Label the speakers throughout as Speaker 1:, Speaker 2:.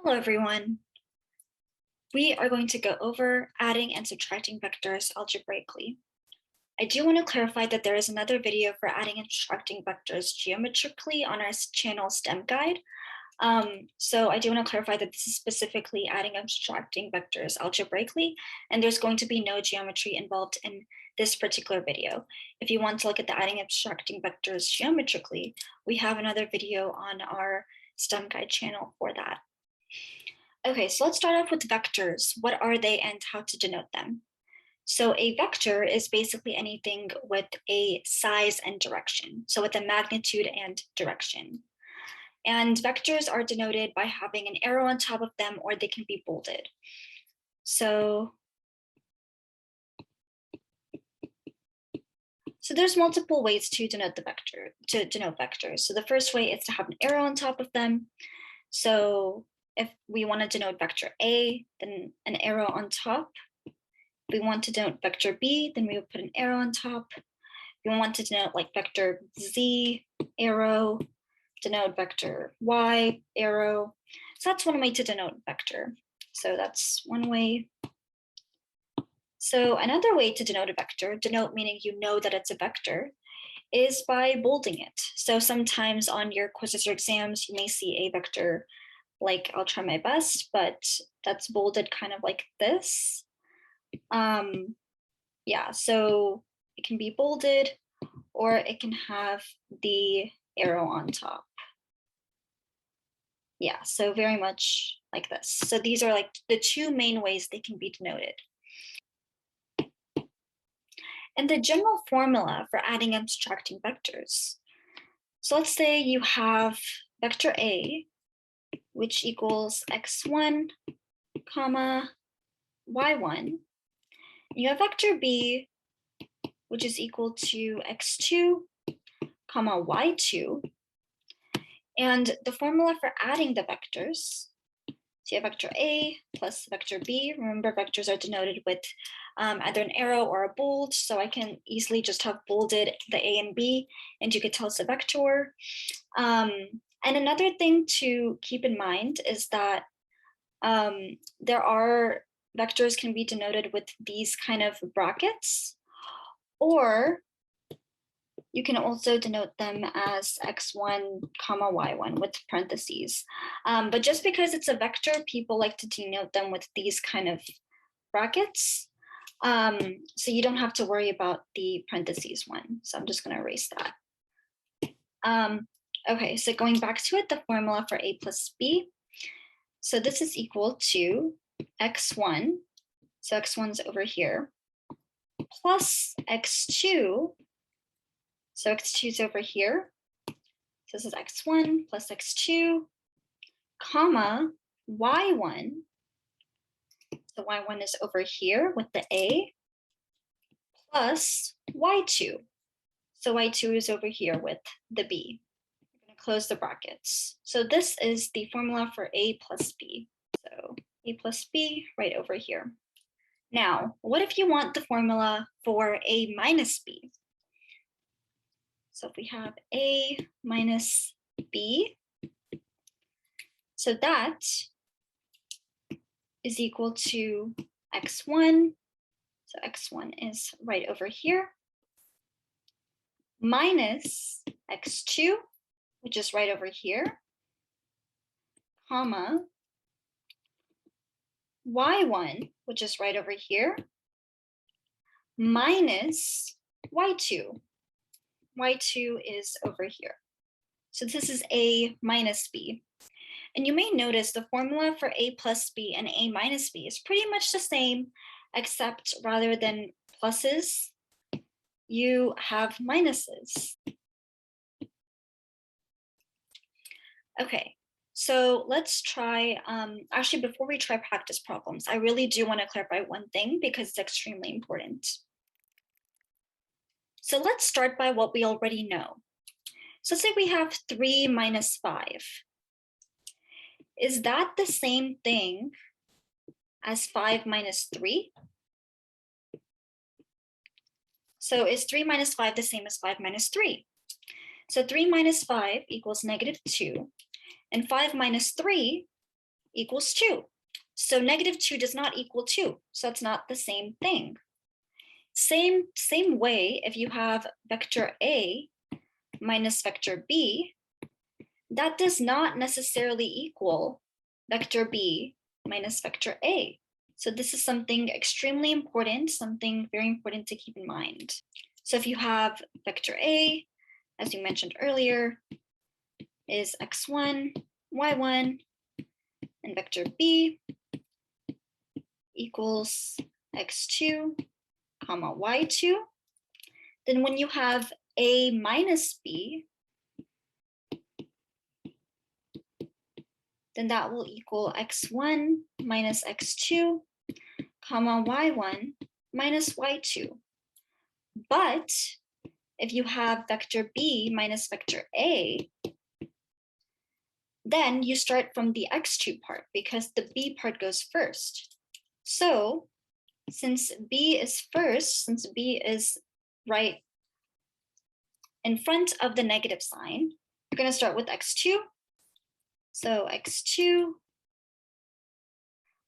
Speaker 1: Hello, everyone. We are going to go over adding and subtracting vectors algebraically. I do want to clarify that there is another video for adding and subtracting vectors geometrically on our channel StemGuide. So I do want to clarify that this is specifically adding and subtracting vectors algebraically, and there's going to be no geometry involved in this particular video. If you want to look at the adding and subtracting vectors geometrically, we have another video on our StemGuide channel for that. Okay, so let's start off with vectors. What are they and how to denote them? So a vector is basically anything with a size and direction. So with a magnitude and direction. And vectors are denoted by having an arrow on top of them, or they can be bolded. So there's multiple ways to denote vectors. So the first way is to have an arrow on top of them. So if we want to denote vector A, then an arrow on top. If we want to denote vector B, then we would put an arrow on top. If we want to denote like vector Z, arrow, denote vector Y, arrow. So that's one way to denote vector. So that's one way. So another way to denote a vector, denote meaning you know that it's a vector, is by bolding it. So sometimes on your quizzes or exams, you may see a vector like I'll try my best, but that's bolded kind of like this. Yeah, so it can be bolded or it can have the arrow on top. Yeah, so very much like this. So these are like the two main ways they can be denoted. And the general formula for adding and subtracting vectors. So let's say you have vector A, which equals x1, comma, y1. You have vector B, which is equal to x2, comma, y2. And the formula for adding the vectors, so you have vector A plus vector B. Remember, vectors are denoted with either an arrow or a bold. So I can easily just have bolded the A and B, and you could tell it's a vector. And another thing to keep in mind is that there are vectors can be denoted with these kind of brackets, or you can also denote them as x1, comma, y1 with parentheses. But just because it's a vector, people like to denote them with these kind of brackets. So you don't have to worry about the parentheses one. So I'm just going to erase that. Okay, so going back to it, the formula for A plus B. So this is equal to x1. So x1 is over here, plus x2. So x2 is over here. So this is x1 plus x2, comma, y1. So y1 is over here with the A, plus y2. So y2 is over here with the B. I'm going to close the brackets. So this is the formula for A plus B. So A plus B right over here. Now, what if you want the formula for A minus B? So if we have A minus B, so that is equal to x1. So x1 is right over here, minus x2, which is right over here, comma, y1, which is right over here, minus y2. Y2 is over here. So this is A minus B. And you may notice the formula for A plus B and A minus B is pretty much the same, except rather than pluses, you have minuses. Okay, so let's try, actually before we try practice problems, I really do want to clarify one thing because it's extremely important. So let's start by what we already know. So let's say we have 3 minus 5. Is that the same thing as 5 minus 3? So is 3 minus 5 the same as 5 minus 3? So 3 minus 5 equals -2. And 5 minus 3 equals 2. So -2 does not equal 2. So it's not the same thing. Same way, if you have vector A minus vector B, that does not necessarily equal vector B minus vector A. So this is something extremely important, something very important to keep in mind. So if you have vector A, as you mentioned earlier, is x1, y1, and vector B equals x2, comma y2, then when you have A minus B, then that will equal x1 minus x2, comma y1 minus y2. But if you have vector B minus vector A, then you start from the x2 part because the B part goes first. So since B is first, since B is right in front of the negative sign, you're going to start with x2. So x2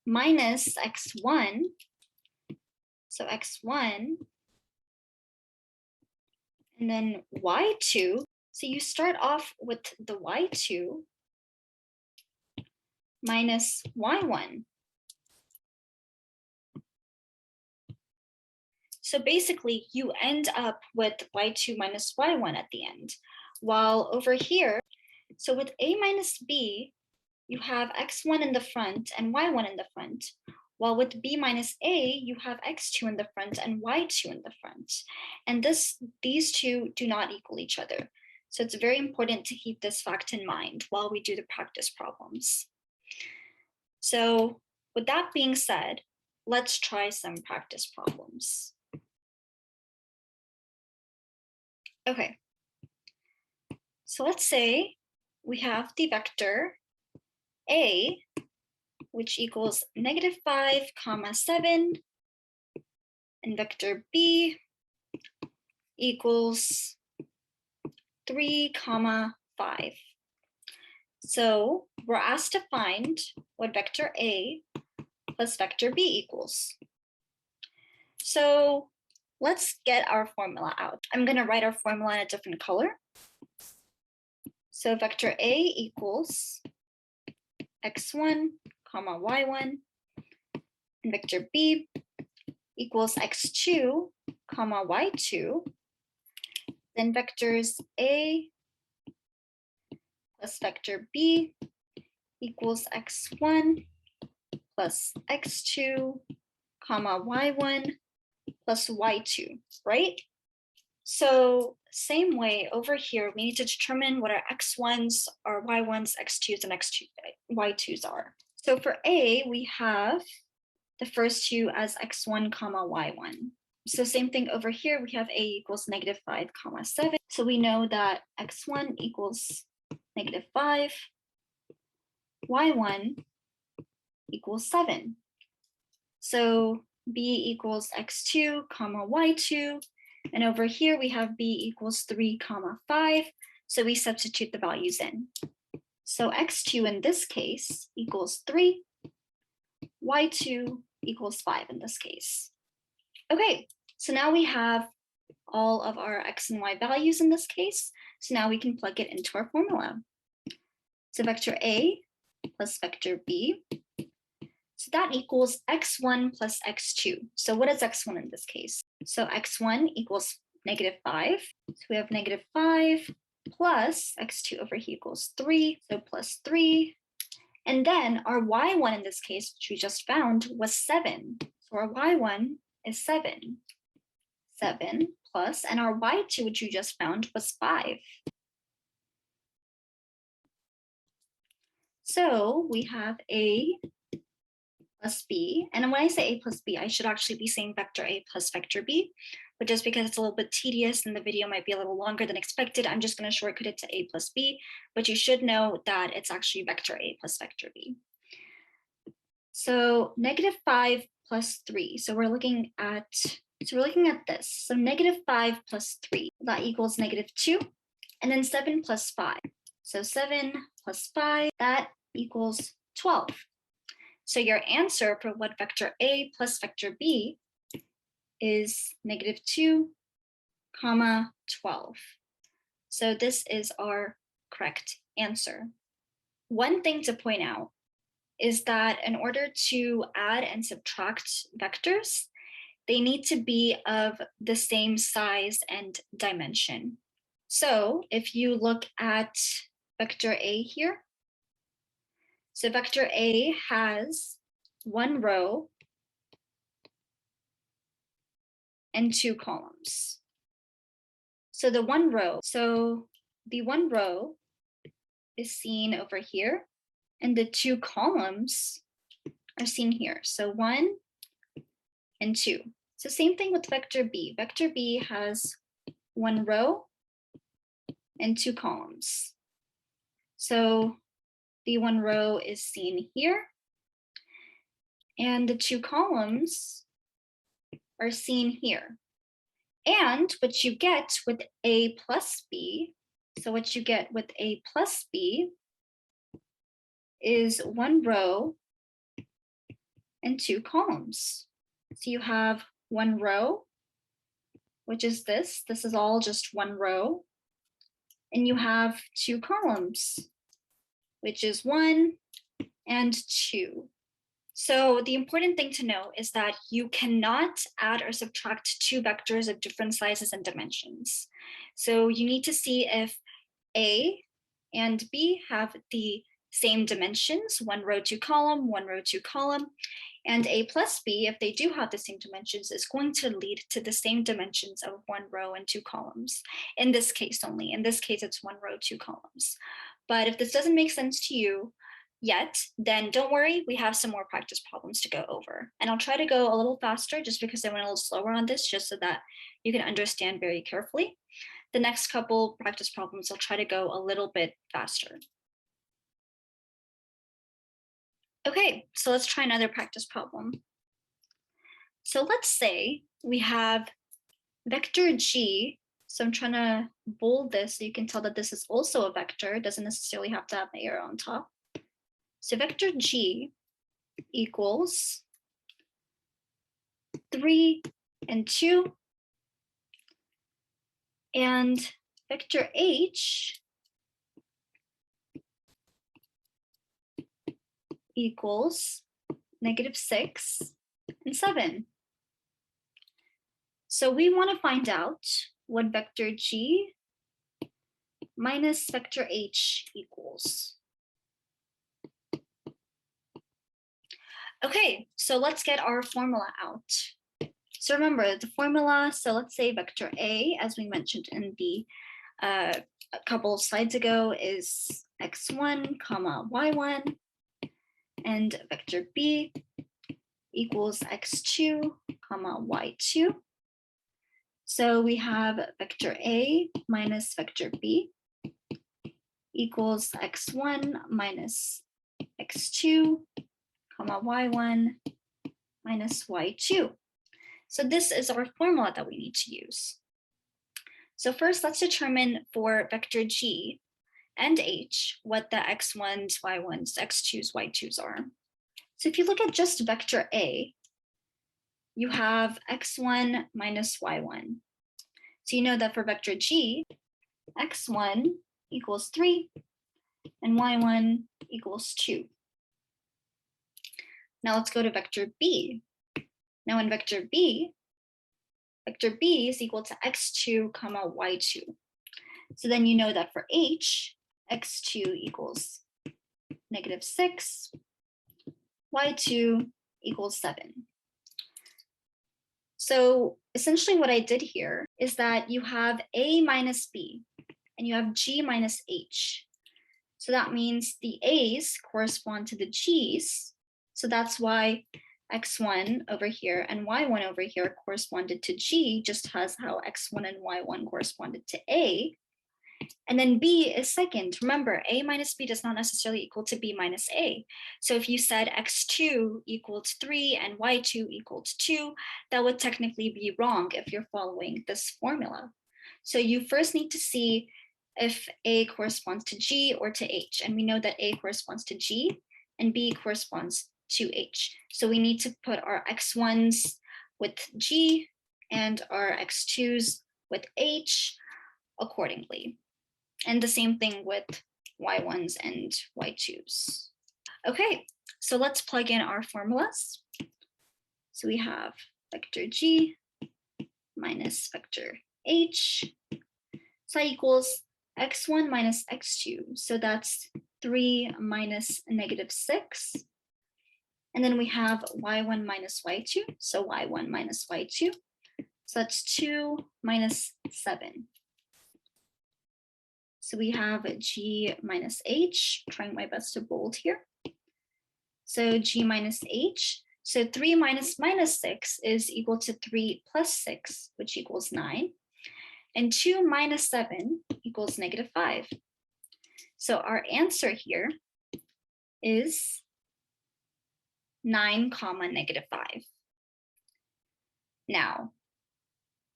Speaker 1: minus x1. So x1 and then y2. So you start off with the y2 minus y1. So basically, you end up with y2 minus y1 at the end. While over here, so with A minus B, you have x1 in the front and y1 in the front. While with B minus A, you have x2 in the front and y2 in the front. And these two do not equal each other. So it's very important to keep this fact in mind while we do the practice problems. So with that being said, let's try some practice problems. Okay, so let's say we have the vector A, which equals -5, 7, and vector B equals 3, 5. So we're asked to find what vector A plus vector B equals. So let's get our formula out. I'm going to write our formula in a different color. So vector A equals x1, y1, and vector B equals x2, y2. Then vectors A plus vector B equals x1 plus x2, y1 plus y2, right? So same way over here, we need to determine what our x1s, our y1s, x2s, and y2s are. So for A, we have the first two as x1, y1. So same thing over here, we have A equals -5, 7. So we know that x1 equals -5, y1 equals 7. So B equals x2, y2. And over here we have B equals 3, 5. So we substitute the values in. So x2 in this case equals 3, y2 equals 5 in this case. Okay, so now we have all of our x and y values in this case. So now we can plug it into our formula. So vector A plus vector B. So that equals x1 plus x2. So what is x1 in this case? So x1 equals -5. So we have -5 plus x2 over here equals 3. So plus 3. And then our y1 in this case, which we just found, was 7. So our y1 is 7. 7 plus, and our y2, which we just found, was 5. So we have A plus B. And when I say A plus B, I should actually be saying vector A plus vector B. But just because it's a little bit tedious and the video might be a little longer than expected, I'm just going to shortcut it to A plus B. But you should know that it's actually vector A plus vector B. So -5 plus 3. So we're looking at this. So -5 plus 3, that equals -2. And then 7 plus 5. So 7 plus 5, that equals 12. So your answer for what vector A plus vector B is -2, 12. So this is our correct answer. One thing to point out is that in order to add and subtract vectors, they need to be of the same size and dimension. So if you look at vector A here, so vector A has 1 row and 2 columns. So the one row is seen over here, and the 2 columns are seen here. So 1 and 2. So same thing with vector B. Vector B has 1 row and 2 columns. So the 1 row is seen here, and the 2 columns are seen here. And what you get with A plus B, so what you get with A plus B is 1 row and 2 columns. So you have 1 row, which is this. This is all just 1 row. And you have 2 columns, which is 1 and 2. So the important thing to know is that you cannot add or subtract 2 vectors of different sizes and dimensions. So you need to see if A and B have the same dimensions, 1 row, 2 column, 1 row, 2 column, and A plus B, if they do have the same dimensions, is going to lead to the same dimensions of 1 row and 2 columns. In this case only. In this case, it's 1 row, 2 columns. But if this doesn't make sense to you yet, then don't worry, we have some more practice problems to go over. And I'll try to go a little faster just because I went a little slower on this, just so that you can understand very carefully. The next couple practice problems, I'll try to go a little bit faster. Okay, so let's try another practice problem. So let's say we have vector G. So I'm trying to bold this so you can tell that this is also a vector. It doesn't necessarily have to have an arrow on top. So vector G equals 3 and 2. And vector H equals -6 and 7. So we want to find out what vector G minus vector H equals. Okay, so let's get our formula out. So remember the formula, so let's say vector A, as we mentioned in the a couple of slides ago, is x1, y1, and vector B equals x2, y2. So we have vector A minus vector B equals x1 minus x2, y1 minus y2. So this is our formula that we need to use. So first, let's determine for vector G and H what the x1s, y1s, x2s, y2s are. So if you look at just vector A, you have x1 minus y1. So you know that for vector G, x1 equals 3 and y1 equals 2. Now let's go to vector B. Now in vector B is equal to x2, y2. So then you know that for H, x2 equals -6, y2 equals 7. So essentially what I did here is that you have A minus B and you have G minus H. So that means the A's correspond to the G's. So that's why x1 over here and y1 over here corresponded to G, just as how x1 and y1 corresponded to A. And then B is second. Remember, A minus B does not necessarily equal to B minus A. So if you said x2 equals 3 and y2 equals 2, that would technically be wrong if you're following this formula. So you first need to see if A corresponds to G or to H. And we know that A corresponds to G and B corresponds 2h. So we need to put our x1s with g and our x2s with h accordingly. And the same thing with y1s and y2s. Okay, so let's plug in our formulas. So we have vector g minus vector h. So that equals x1 minus x2. So that's 3 minus -6. And then we have y1 minus y2. So y1 minus y2. So that's 2 minus 7. So we have g minus h, trying my best to bold here. So g minus h. So 3 minus -6 is equal to 3 plus 6, which equals 9. And 2 minus 7 equals -5. So our answer here is 9, -5. Now,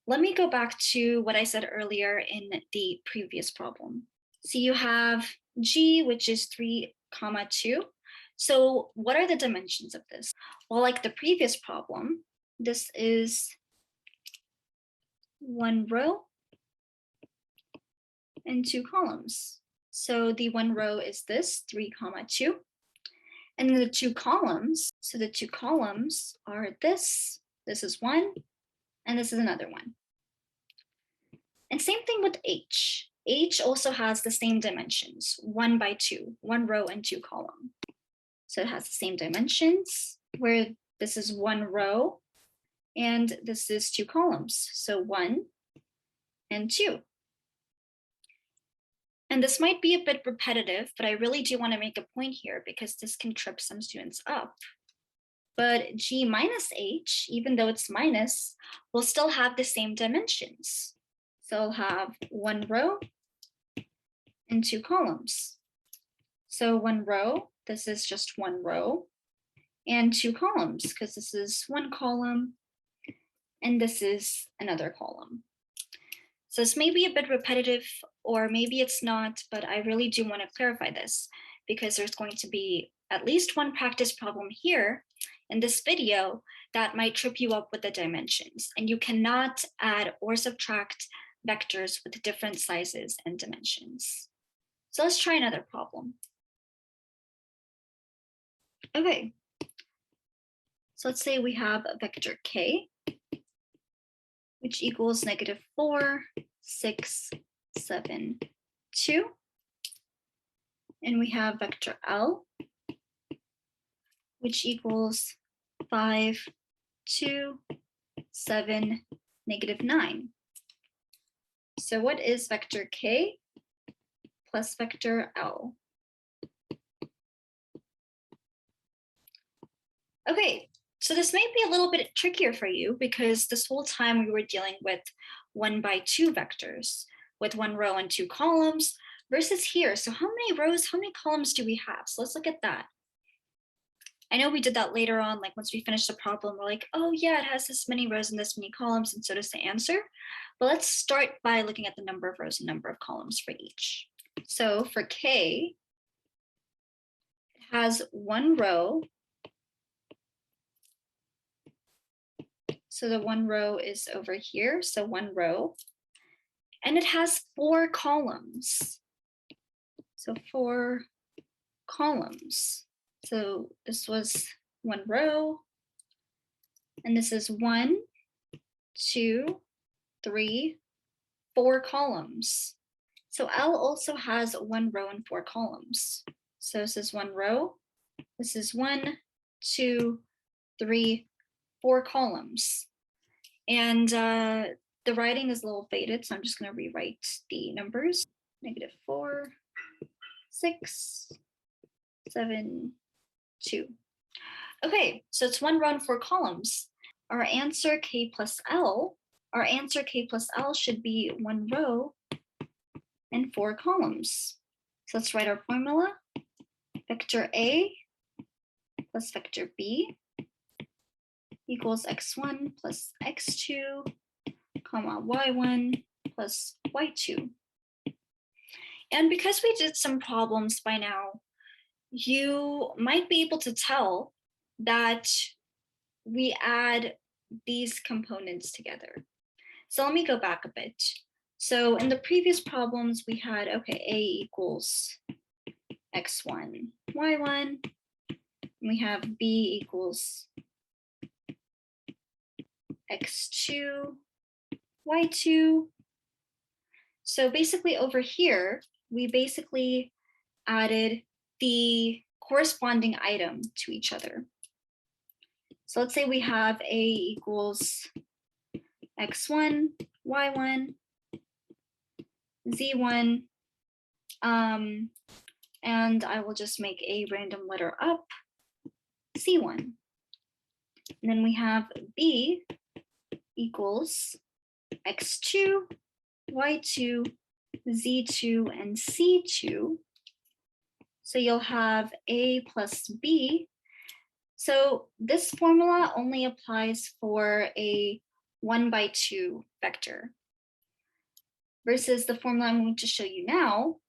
Speaker 1: let me go back to what I said earlier in the previous problem. So you have g, which is 3, 2. So what are the dimensions of this? Well, like the previous problem, this is one row and 2 columns. So the one row is this 3, 2. And then the 2 columns, so the 2 columns are this is 1, and this is another one. And same thing with h. H also has the same dimensions, 1 by 2, 1 row and 2 column. So it has the same dimensions, where this is 1 row and this is 2 columns. So 1 and 2. And this might be a bit repetitive, but I really do want to make a point here because this can trip some students up. But g minus h, even though it's minus, will still have the same dimensions. So I'll have 1 row and 2 columns. So 1 row, this is just 1 row, and 2 columns, because this is 1 column, and this is another column. So this may be a bit repetitive, or maybe it's not, but I really do want to clarify this because there's going to be at least one practice problem here in this video that might trip you up with the dimensions, and you cannot add or subtract vectors with different sizes and dimensions. So let's try another problem. Okay, so let's say we have a vector k, which equals -4, 6, 7, 2. And we have vector L, which equals 5, 2, 7, -9. So what is vector k plus vector L? Okay, so this may be a little bit trickier for you because this whole time we were dealing with 1 by 2 vectors with 1 row and 2 columns versus here. So how many rows, how many columns do we have? So let's look at that. I know we did that later on, like once we finished the problem, we're like, oh yeah, it has this many rows and this many columns, and so does the answer. But let's start by looking at the number of rows and number of columns for each. So for k, it has 1 row. So the 1 row is over here, so 1 row. And it has 4 columns. So 4 columns. So this was 1 row, and this is 1, 2, 3, 4 columns. So L also has 1 row and 4 columns. So this is 1 row, this is 1, 2, 3, 4 columns. And the writing is a little faded, so I'm just going to rewrite the numbers. -4, 6, 7, 2. Okay, so it's 1 row and 4 columns. Our answer k plus L, should be 1 row and 4 columns. So let's write our formula. Vector A plus vector B equals x1 plus x2, comma y1 plus y2. And because we did some problems by now, you might be able to tell that we add these components together. So let me go back a bit. So in the previous problems, we had, okay, A equals x1, y1. We have B equals x2, y2. So basically over here, we basically added the corresponding item to each other. So let's say we have A equals x1, y1, z1, and I will just make a random letter up, c1. And then we have B equals x2, y2, z2, and c2. So you'll have A plus B. So this formula only applies for a 1/2 vector, versus the formula I'm going to show you now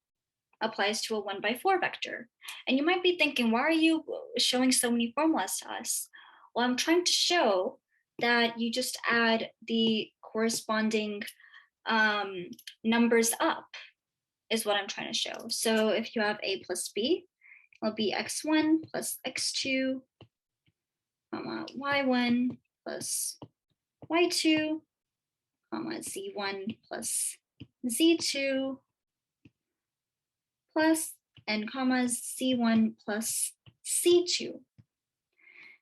Speaker 1: applies to a 1/4 vector. And you might be thinking, why are you showing so many formulas to us? Well, I'm trying to show that you just add the corresponding numbers up, is what I'm trying to show. So if you have A plus B, it'll be x1 plus x2, y1 plus y2, z1 plus z2, plus and c1 plus c2.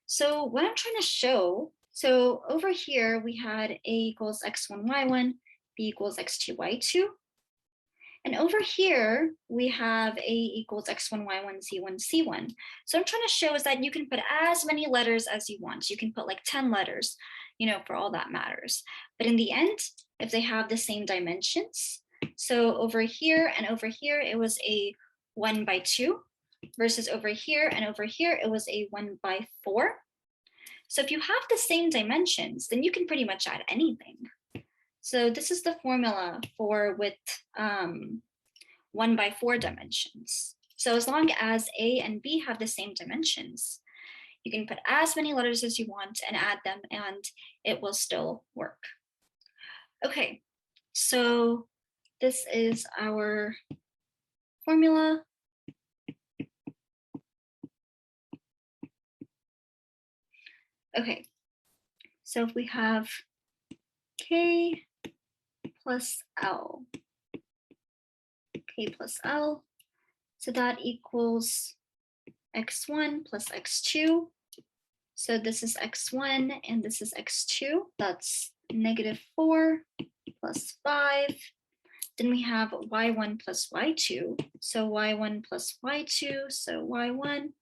Speaker 1: So what I'm trying to show, so over here we had A equals x1, y1, B equals x2, y2. And over here, we have A equals x1, y1, z1, c1. So I'm trying to show is that you can put as many letters as you want. You can put like 10 letters, for all that matters. But in the end, if they have the same dimensions, so over here and over here, it was a 1/2, versus over here and over here, it was a 1/4. So if you have the same dimensions, then you can pretty much add anything. So this is the formula for with 1/4 dimensions. So as long as A and B have the same dimensions, you can put as many letters as you want and add them, and it will still work. Okay, so this is our formula. Okay, so if we have K plus L, K plus L, so that equals x1 plus x2. So this is x1 and this is x2. That's -4 plus 5. Then we have y1 plus y2. So y1 plus y2, so y1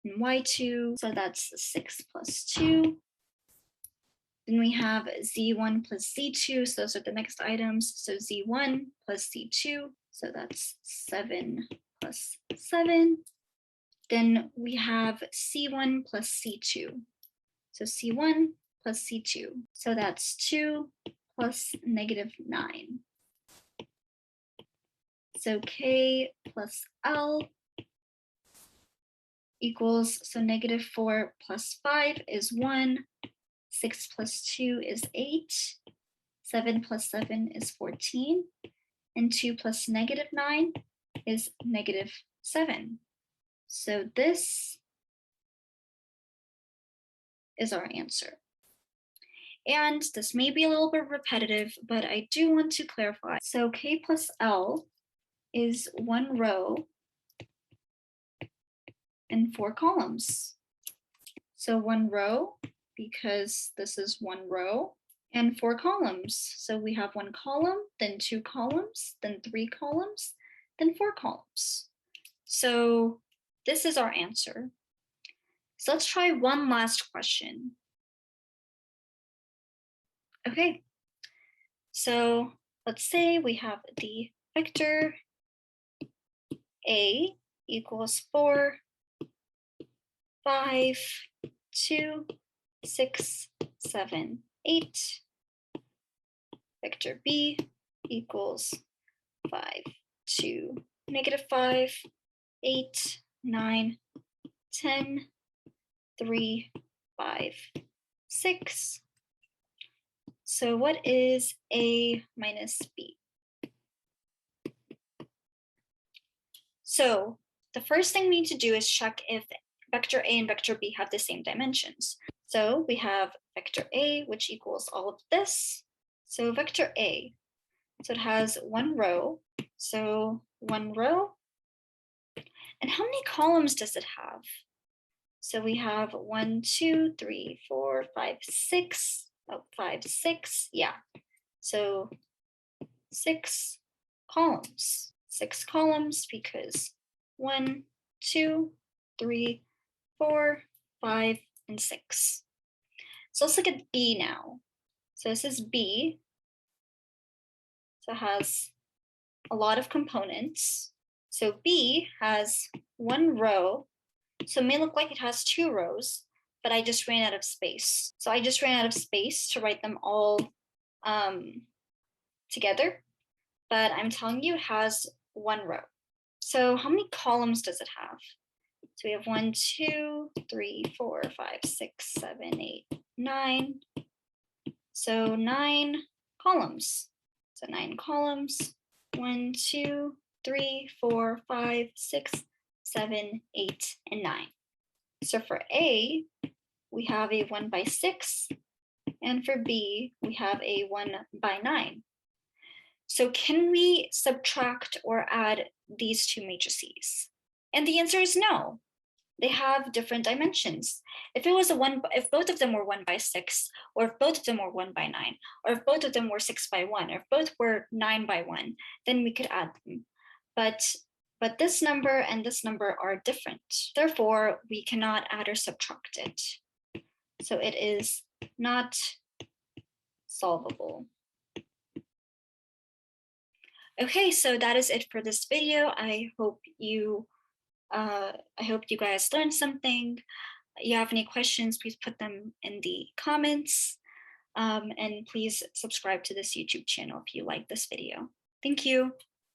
Speaker 1: and y2. So that's 6 plus 2. Then we have z1 plus z2. So those are the next items. So z1 plus z2. So that's 7 plus 7. Then we have c1 plus c2. So c1 plus c2. So that's 2 plus -9. So K plus L equals, so -4 plus 5 is 1, 6 plus 2 is 8, 7 plus 7 is 14, and 2 plus -9 is -7. So this is our answer. And this may be a little bit repetitive, but I do want to clarify. So K plus L is 1 row and 4 columns. So 1 row, because this is 1 row, and 4 columns. So we have 1 column, then 2 columns, then 3 columns, then 4 columns. So this is our answer. So let's try one last question. Okay, so let's say we have the vector A equals 4, 5, 2, 6, 7, 8. Vector B equals 5, 2, -5, 8, 9, 10, 3, 5, 6. So what is A minus B? So the first thing we need to do is check if vector A and vector B have the same dimensions. So we have vector A, which equals all of this. So vector A, so it has one row. So one row. And how many columns does it have? So we have 1, 2, 3, 4, 5, 6. Oh, 5, 6. Yeah. So 6 columns. 6 columns because 1, 2, 3, 4, 5, and 6. So let's look at B now. So this is B. So it has a lot of components. So B has one row. So it may look like it has 2 rows, but I just ran out of space. So I just ran out of space to write them all together, but I'm telling you it has one row. So how many columns does it have? So we have 1, 2, 3, 4, 5, 6, 7, 8, 9. So 9 columns. So 9 columns. 1, 2, 3, 4, 5, 6, 7, 8, and 9. So for A, we have a 1 by 6, and for B, we have a 1 by 9. So can we subtract or add these two matrices? And the answer is no. They have different dimensions. If both of them were 1 by 6, or if both of them were 1 by 9, or if both of them were 6 by 1, or if both were 9 by 1, then we could add them. But this number and this number are different. Therefore, we cannot add or subtract it. So it is not solvable. Okay, so that is it for this video. I hope you guys learned something. If you have any questions, please put them in the comments. And please subscribe to this YouTube channel if you like this video. Thank you.